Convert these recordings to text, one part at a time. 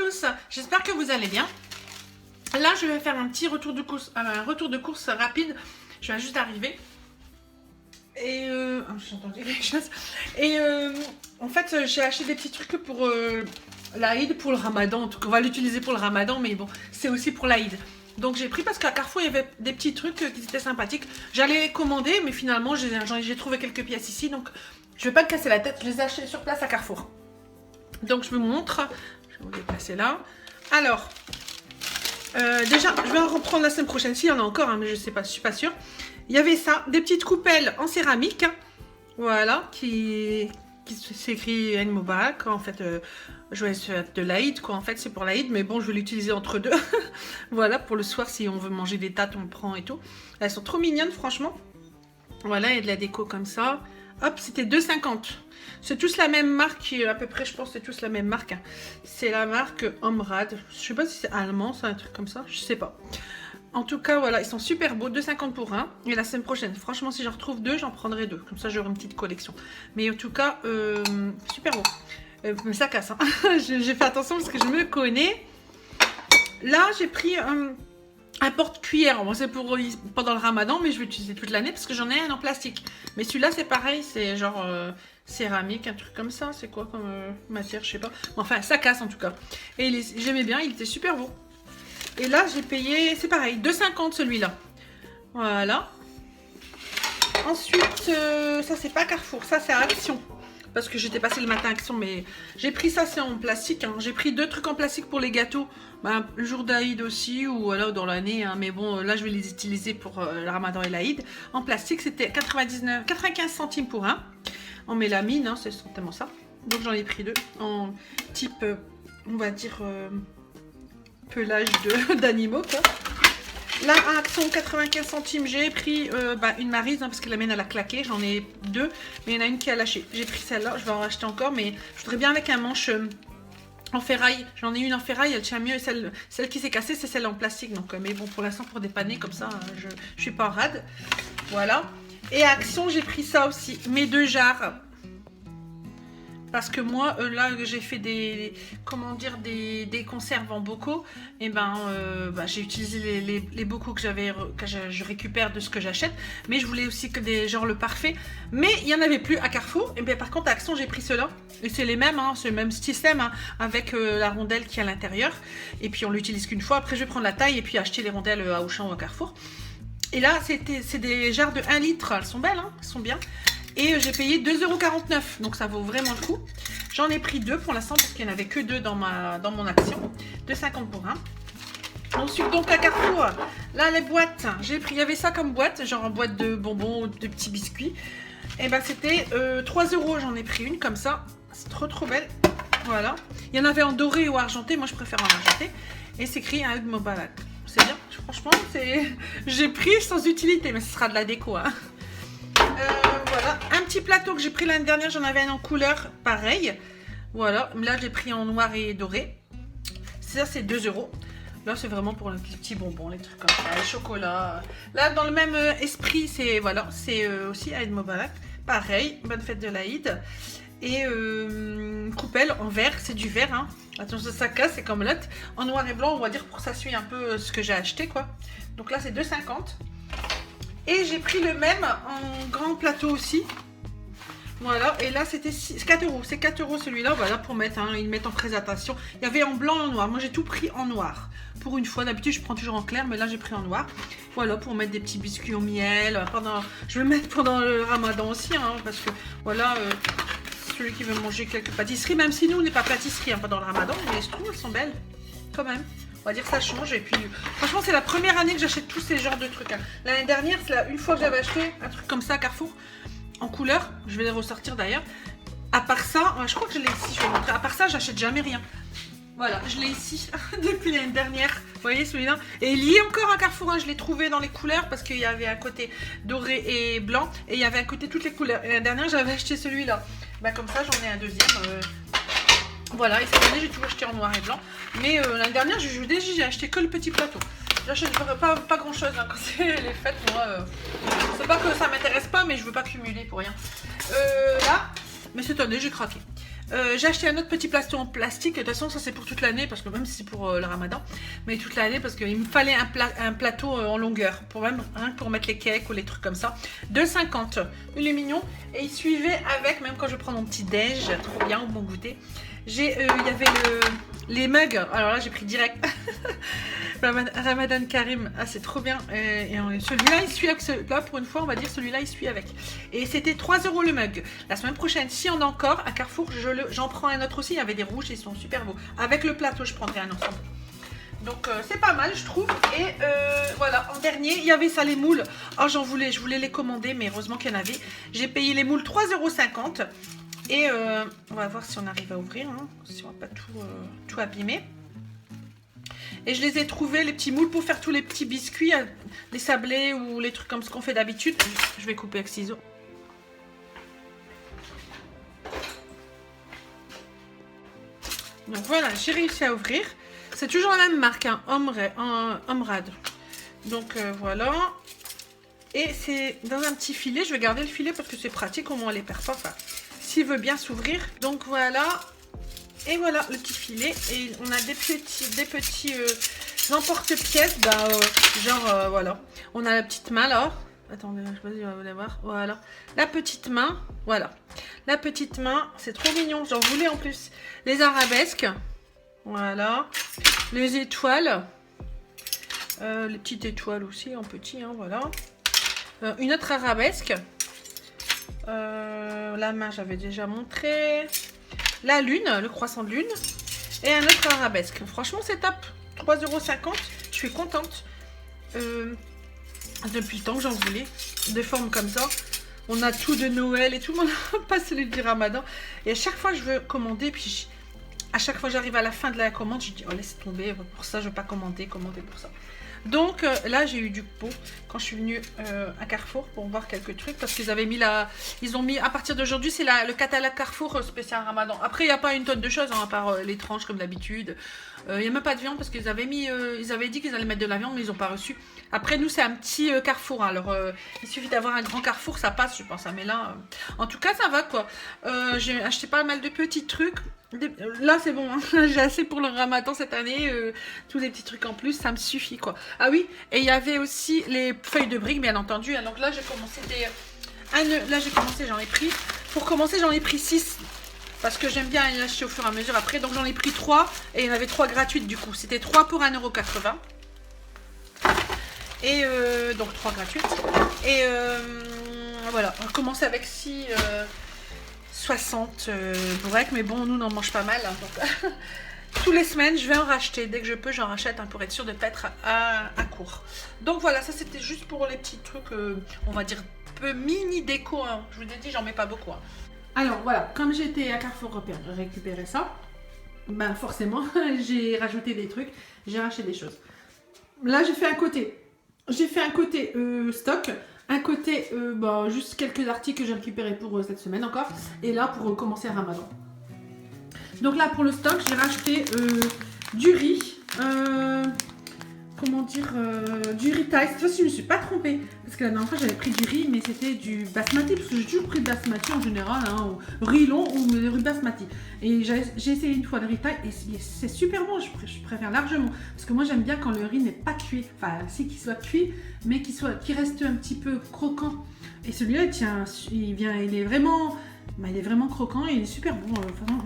tous, j'espère que vous allez bien. Là, je vais faire un petit retour de course rapide. Je viens juste d'arriver. Et j'entendais quelque chose. Et en fait, j'ai acheté des petits trucs pour l'Aïd, pour le Ramadan. En tout cas, on va l'utiliser pour le Ramadan, mais bon, c'est aussi pour l'Aïd. Donc j'ai pris parce qu'à Carrefour, il y avait des petits trucs qui étaient sympathiques. J'allais les commander, mais finalement, j'ai trouvé quelques pièces ici. Donc je vais pas me casser la tête, je les ai achetées sur place à Carrefour. Donc je vous montre. Je vais vous les placer là. Alors, déjà, je vais en reprendre la semaine prochaine. S'il y en a encore, hein, mais je sais pas, je suis pas sûre. Il y avait ça, des petites coupelles en céramique. Voilà, qui s'écrit Eid Mubarak. En fait, joyeuse fête de l'Aïd, quoi. En fait, c'est pour l'Aïd, mais bon, je vais l'utiliser entre deux. Voilà, pour le soir, si on veut manger des tâtes, on prend et tout. Elles sont trop mignonnes, franchement. Voilà, il y a de la déco comme ça. Hop, c'était 2,50. C'est tous la même marque, à peu près, je pense, c'est tous la même marque. Hein. C'est la marque Omrad. Je sais pas si c'est allemand, c'est un truc comme ça, je sais pas. En tout cas, voilà, ils sont super beaux, 2,50 pour un. Et la semaine prochaine, franchement, si j'en retrouve deux, j'en prendrai deux. Comme ça, j'aurai une petite collection. Mais en tout cas, super beau. Mais ça casse, hein. J'ai fait attention parce que je me connais. Là, j'ai pris un porte-cuillère. Bon, c'est pour pendant le Ramadan, mais je vais l'utiliser toute l'année parce que j'en ai un en plastique. Mais celui-là, c'est pareil, c'est genre céramique, un truc comme ça. C'est quoi comme matière, je sais pas. Bon, enfin, ça casse en tout cas. Et j'aimais bien, il était super beau. Et là, j'ai payé, c'est pareil, 2,50 celui-là. Voilà. Ensuite, ça c'est pas Carrefour, ça c'est à Action. Parce que j'étais passée le matin à Action, mais j'ai pris ça, c'est en plastique. Hein. J'ai pris 2 trucs en plastique pour les gâteaux. Ben, le jour d'Aïd aussi, ou alors dans l'année. Hein. Mais bon, là je vais les utiliser pour le Ramadan et l'Aïd. En plastique, c'était 95 centimes pour un. En mélamine, hein, c'est certainement ça. Donc j'en ai pris 2. En type, on va dire... pelage d'animaux quoi. Là à Action 95 centimes j'ai pris une Maryse hein, parce que la mienne elle a claqué, j'en ai 2 mais il y en a une qui a lâché. J'ai pris celle-là, je vais en racheter encore mais je voudrais bien avec un manche en ferraille. J'en ai une en ferraille, elle tient mieux et celle qui s'est cassée c'est celle en plastique donc mais bon pour l'instant pour dépanner comme ça je suis pas en rade. Voilà. Et à Action j'ai pris ça aussi, mes 2 jarres. Parce que moi, là, j'ai fait des conserves en bocaux. Et j'ai utilisé les bocaux que je récupère de ce que j'achète. Mais je voulais aussi que genre le parfait. Mais il n'y en avait plus à Carrefour. Et bien par contre, à Action, j'ai pris ceux-là. Et c'est les mêmes, hein, c'est le même système, hein, avec la rondelle qui est à l'intérieur. Et puis on l'utilise qu'une fois. Après, je vais prendre la taille et puis acheter les rondelles à Auchan ou à Carrefour. Et là, c'est des jarres de 1 litre. Elles sont belles, hein, elles sont bien. Et j'ai payé 2,49 €. Donc ça vaut vraiment le coup. J'en ai pris 2 pour l'instant parce qu'il n'y en avait que 2 dans mon action. 2,50 pour un. Ensuite donc à Carrefour, là les boîtes, j'ai pris, il y avait ça comme boîte, genre en boîte de bonbons ou de petits biscuits. Et ben c'était 3 €, j'en ai pris une comme ça. C'est trop belle. Voilà. Il y en avait en doré ou argenté, moi je préfère en argenté. Et c'est écrit un Eid Mubarak. C'est bien, franchement, j'ai pris sans utilité, mais ce sera de la déco. Hein. Voilà, un petit plateau que j'ai pris l'année dernière, j'en avais un en couleur, pareil. Voilà, là j'ai pris en noir et doré. Ça c'est 2 €. Là c'est vraiment pour les petits bonbons, les trucs comme ça, les chocolats. Là dans le même esprit, c'est voilà, c'est aussi Eid Mubarak. Pareil, bonne fête de l'Aïd. Et coupelle en verre, c'est du verre. Hein. Attention, ça casse, c'est comme l'autre. En noir et blanc, on va dire pour que ça suit un peu ce que j'ai acheté quoi. Donc là c'est 2,50 €. Et j'ai pris le même en grand plateau aussi. Voilà, et là c'était 4 €. C'est 4 € celui-là, voilà, pour mettre, hein, ils le mettent en présentation. Il y avait en blanc et en noir. Moi j'ai tout pris en noir. Pour une fois, d'habitude je prends toujours en clair, mais là j'ai pris en noir. Voilà, pour mettre des petits biscuits au miel. Je vais le mettre pendant le Ramadan aussi, hein, parce que voilà, celui qui veut manger quelques pâtisseries, même si nous on n'est pas pâtisserie hein, pendant le Ramadan, mais je trouve elles sont belles quand même. On va dire que ça change et puis franchement c'est la première année que j'achète tous ces genres de trucs. Hein. L'année dernière c'est une fois que j'avais acheté un truc comme ça à Carrefour en couleur, je vais les ressortir d'ailleurs. À part ça, je crois que je l'ai ici, je vais vous montrer. À part ça j'achète jamais rien. Voilà, je l'ai ici depuis l'année dernière. Vous voyez celui-là. Et il y est encore à Carrefour, hein. Je l'ai trouvé dans les couleurs parce qu'il y avait un côté doré et blanc et il y avait un côté toutes les couleurs. Et l'année dernière j'avais acheté celui-là. Bah, comme ça j'en ai un deuxième. Voilà, et cette année j'ai tout acheté en noir et blanc. Mais l'année dernière, j'ai acheté que le petit plateau. J'achète pas grand chose hein, quand c'est les fêtes. Moi, c'est pas que ça m'intéresse pas, mais je veux pas cumuler pour rien. Là, mais cette année j'ai craqué. J'ai acheté un autre petit plateau en plastique. De toute façon, ça c'est pour toute l'année, parce que même si c'est pour le ramadan, mais toute l'année, parce qu'il me fallait un plateau en longueur, pour même rien que pour mettre les cakes ou les trucs comme ça. 2,50. Il est mignon. Et il suivait avec, même quand je prends mon petit déj, trop bien, ou mon goûter. Il y avait les mugs. Alors là, j'ai pris direct. Ramadan Karim, ah c'est trop bien. Et celui-là il suit avec là pour une fois on va dire celui-là il suit avec. Et c'était 3 € le mug. La semaine prochaine si on a encore à Carrefour j'en prends un autre aussi. Il y avait des rouges, ils sont super beaux. Avec le plateau je prendrai un ensemble. Donc c'est pas mal je trouve. Et voilà, en dernier il y avait ça les moules. Oh je voulais les commander mais heureusement qu'il y en avait. J'ai payé les moules 3,50 €. Et on va voir si on arrive à ouvrir, hein, si on va pas tout abîmer. Et je les ai trouvés, les petits moules, pour faire tous les petits biscuits, les sablés ou les trucs comme ce qu'on fait d'habitude. Je vais couper avec ciseaux. Donc voilà, j'ai réussi à ouvrir. C'est toujours la même marque, hein, Omrad. Donc voilà. Et c'est dans un petit filet. Je vais garder le filet parce que c'est pratique, au moins on les perd pas. Enfin, s'il veut bien s'ouvrir. Donc voilà. Et voilà le petit filet. Et on a des petits emporte-pièces. Genre voilà. On a la petite main là. Attendez, je sais pas si vous allez voir. Voilà. La petite main. Voilà. La petite main. C'est trop mignon. J'en voulais en plus. Les arabesques. Voilà. Les étoiles. Les petites étoiles aussi en petit. Hein, voilà. Une autre arabesque. La main, j'avais déjà montré. La lune, le croissant de lune. Et un autre arabesque. Franchement, c'est top. 3,50 €. Je suis contente. Depuis le temps que j'en voulais. De forme comme ça. On a tout de Noël et tout le monde pas celui du Ramadan. Et à chaque fois, je veux commander. Puis à chaque fois, j'arrive à la fin de la commande. Je dis, oh, laisse tomber. Pour ça, je ne veux pas commander pour ça. Donc là j'ai eu du pot quand je suis venue à Carrefour pour voir quelques trucs parce qu'ils avaient mis ils ont mis à partir d'aujourd'hui c'est le catalogue Carrefour spécial Ramadan. Après il n'y a pas une tonne de choses hein, à part les tranches comme d'habitude. Il n'y a même pas de viande parce qu'ils avaient dit qu'ils allaient mettre de la viande mais ils n'ont pas reçu. Après nous c'est un petit Carrefour hein. Alors il suffit d'avoir un grand Carrefour ça passe je pense hein. Mais là en tout cas ça va quoi. J'ai acheté pas mal de petits trucs. Là c'est bon, hein. J'ai assez pour le Ramadan cette année, tous les petits trucs en plus, ça me suffit quoi. Ah oui, et il y avait aussi les feuilles de briques bien entendu, donc là j'ai commencé j'en ai pris, pour commencer j'en ai pris 6, parce que j'aime bien les acheter au fur et à mesure après, donc j'en ai pris 3, et il y en avait 3 gratuites du coup, c'était 3 pour 1,80 €. Et donc 3 gratuites, et voilà, on va commencer avec 60 bourrecs, mais bon, nous, on en mange pas mal. Hein, donc, tous les semaines, je vais en racheter. Dès que je peux, j'en rachète hein, pour être sûr de ne pas être à court. Donc voilà, ça c'était juste pour les petits trucs, on va dire, peu mini déco. Hein. Je vous ai dit, j'en mets pas beaucoup. Hein. Alors voilà, comme j'étais à Carrefour récupérer ça, ben forcément, j'ai rajouté des trucs, j'ai racheté des choses. Là, j'ai fait un côté. Stock. Un côté, juste quelques articles que j'ai récupérés pour cette semaine encore. Et là, pour commencer à Ramadan. Donc là, pour le stock, j'ai racheté du riz. Du riz thaï. Cette fois-ci, je ne me suis pas trompée. Parce que la dernière fois, j'avais pris du riz, mais c'était du basmati. Parce que j'ai toujours pris de basmati en général. Hein, riz long ou le riz basmati. Et j'ai essayé une fois le riz thaï. Et c'est super bon. Je préfère largement. Parce que moi, j'aime bien quand le riz n'est pas cuit. Enfin, si qu'il soit cuit, mais qu'il reste un petit peu croquant. Et celui-là, il est vraiment croquant et il est super bon.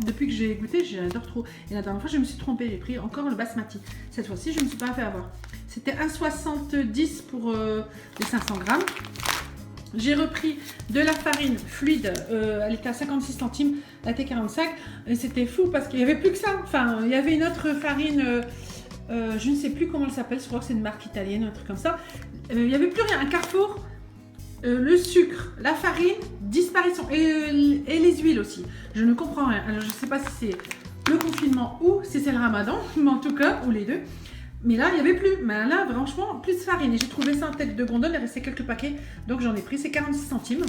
Depuis que j'ai goûté, j'adore trop. Et la dernière fois, je me suis trompée. J'ai pris encore le basmati. Cette fois-ci, je ne me suis pas fait avoir. C'était 1,70 € pour les 500 grammes. J'ai repris de la farine fluide. Elle était à 56 centimes, la T45. Et c'était fou parce qu'il n'y avait plus que ça. Enfin, il y avait une autre farine... je ne sais plus comment elle s'appelle. Je crois que c'est une marque italienne, un truc comme ça. Il n'y avait plus rien. Un Carrefour... le sucre, la farine, disparition et les huiles aussi. Je ne comprends rien. Alors je ne sais pas si c'est le confinement ou si c'est le Ramadan, mais en tout cas, ou les deux. Mais là, il n'y avait plus. Mais là, franchement, plus de farine. Et j'ai trouvé ça en tête de gondole, il restait quelques paquets. Donc j'en ai pris, c'est 46 centimes.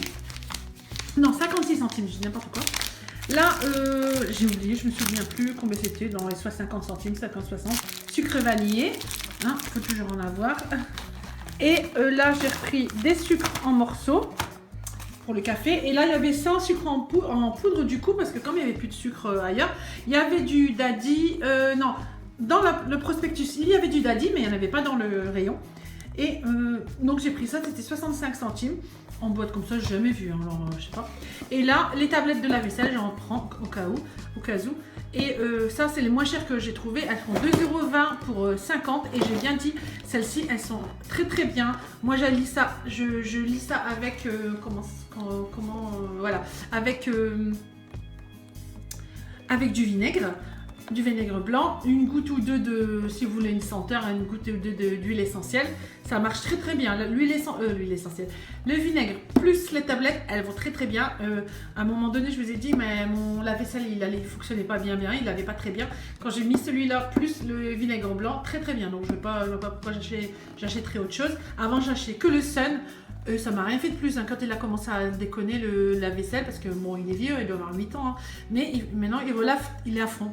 Non, 56 centimes, je dis n'importe quoi. Là, j'ai oublié, je me souviens plus combien c'était, dans les soit 50 centimes, 50-60. Sucre vanillé, hein, faut toujours en avoir. Et là, j'ai repris des sucres en morceaux. pour le café. Et là, il y avait ça en sucre en poudre du coup, parce que comme il n'y avait plus de sucre ailleurs, il y avait du Daddy, non, dans le prospectus, il y avait du Daddy, mais il n'y en avait pas dans le rayon. Et donc j'ai pris ça, c'était 65 centimes. En boîte comme ça, j'ai jamais vu, hein, alors je sais pas. Et là, les tablettes de la vaisselle, j'en prends au cas où. Et ça, c'est les moins chères que j'ai trouvé. Elles font 2,20 € pour 50. Et j'ai bien dit, celles-ci, elles sont très très bien. Moi, je lis ça avec voilà, avec du vinaigre blanc, une goutte ou deux de, si vous voulez une senteur, une goutte ou deux d'huile essentielle. Ça marche très très bien. L'huile essentielle, le vinaigre plus les tablettes, elles vont très très bien. À un moment donné, je vous ai dit, mais mon lave-vaisselle, il fonctionnait pas bien, il n'avait pas très bien. Quand j'ai mis celui-là plus le vinaigre blanc, très très bien. Donc je ne vois pas pourquoi j'achèterais autre chose. Avant, j'achetais que le Sun. Ça m'a rien fait de plus hein, quand il a commencé à déconner la vaisselle parce que bon il est vieux, il doit avoir 8 ans hein, mais maintenant il est à fond.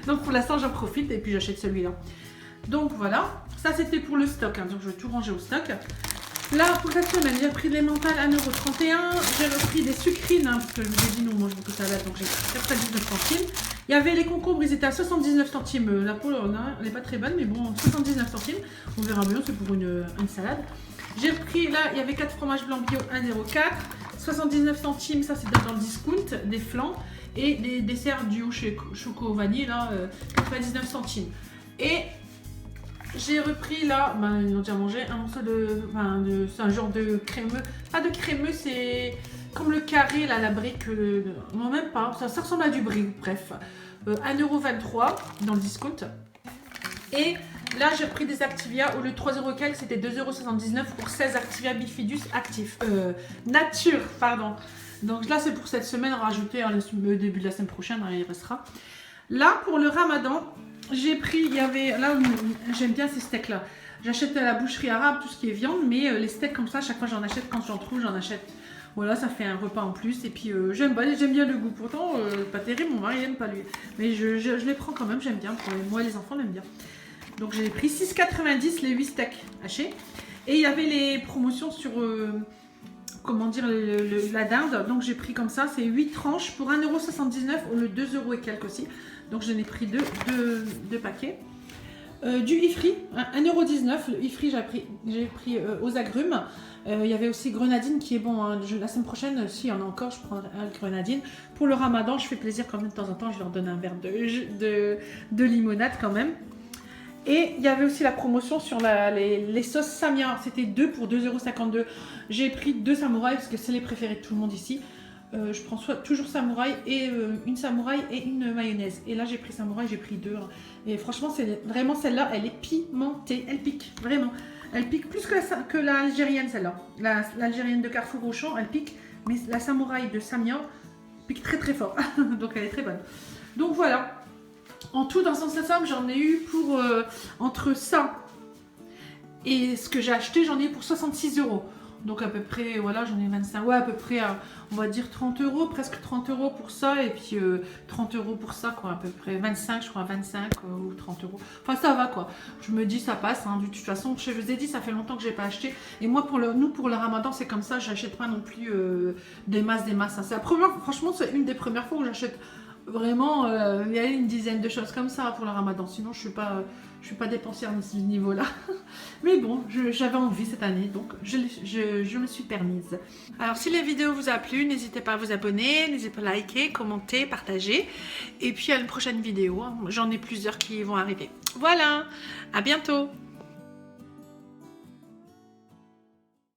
Donc pour l'instant j'en profite et puis j'achète celui-là. Donc voilà, ça c'était pour le stock, hein, donc je vais tout ranger au stock. Là pour cette semaine j'ai pris des mentales à 1,31 €, j'ai repris des sucrines hein, parce que je vous ai dit nous on mange beaucoup de salade donc j'ai pris 99 centimes. Il y avait les concombres, ils étaient à 79 centimes, la peau elle n'est pas très bonne mais bon 79 centimes, on verra bien, c'est pour une salade. J'ai repris, là, il y avait 4 fromages blancs bio, 1,04 €, 79 centimes, ça c'est dans le discount, des flancs, et des desserts duo chez Choco Vanille, là, 99 centimes. Et j'ai repris, là, ils ont déjà mangé, un morceau c'est un genre de crémeux, pas de crémeux, c'est comme le carré, là, la brique, non même pas, ça ressemble à du brie, bref, 1,23 € dans le discount. Et là, j'ai pris des Activia. Au lieu de 3 € quelques, c'était 2,79 € pour 16 Activia Bifidus actifs. Nature, pardon. Donc là, c'est pour cette semaine. Rajouter au début de la semaine prochaine, hein, il restera. Là, pour le ramadan, j'ai pris, là, j'aime bien ces steaks-là. J'achète à la boucherie arabe tout ce qui est viande, mais les steaks comme ça, chaque fois j'en achète. Quand j'en trouve, j'en achète. Voilà, ça fait un repas en plus. Et puis, j'aime bien le goût. Pourtant, pas terrible, mon mari n'aime pas lui. Mais je les prends quand même, j'aime bien. Moi, les enfants l'aiment bien. Donc j'ai pris 6,90 les 8 steaks hachés. Et il y avait les promotions sur, comment dire, la dinde. Donc j'ai pris comme ça, c'est 8 tranches pour 1,79 € au lieu de 2 € et quelques aussi. Donc j'en ai pris deux paquets. Du ifri, 1,19 €. Le ifri, j'ai pris aux agrumes. Il y avait aussi grenadine qui est bon. Hein. La semaine prochaine, s'il y en a encore, je prendrai un grenadine. Pour le ramadan, je fais plaisir quand même de temps en temps. Je leur donne un verre de limonade quand même. Et il y avait aussi la promotion sur les sauces Samia. C'était 2 pour 2,52 €. J'ai pris 2 samouraïs parce que c'est les préférés de tout le monde ici. Je prends toujours samouraï et une samouraï et une mayonnaise. Et là j'ai pris samouraï, j'ai pris 2. Et franchement, c'est vraiment celle-là, elle est pimentée. Elle pique, vraiment. Elle pique plus que l'algérienne celle-là. L'algérienne de Carrefour Auchan, elle pique. Mais la samouraï de Samia pique très très fort. Donc elle est très bonne. Donc voilà. En tout, dans son somme, j'en ai eu pour entre ça et ce que j'ai acheté, j'en ai eu pour 66 €. Donc à peu près, voilà, j'en ai 25. Ouais, à peu près, on va dire 30 €, presque 30 € pour ça. Et puis 30 € pour ça, quoi, à peu près. 25, je crois, 25 ou 30 €. Enfin, ça va, quoi. Je me dis, ça passe. Hein. De toute façon, je vous ai dit, ça fait longtemps que j'ai pas acheté. Et moi, pour le ramadan, c'est comme ça. J'achète pas non plus des masses. Hein. C'est la première, franchement, c'est une des premières fois où j'achète. Vraiment, il y a une dizaine de choses comme ça pour le ramadan. Sinon, je suis pas dépensière à ce niveau-là. Mais bon, j'avais envie cette année, donc je me suis permise. Alors, si la vidéo vous a plu, n'hésitez pas à vous abonner, n'hésitez pas à liker, commenter, partager. Et puis, à une prochaine vidéo. J'en ai plusieurs qui vont arriver. Voilà, à bientôt!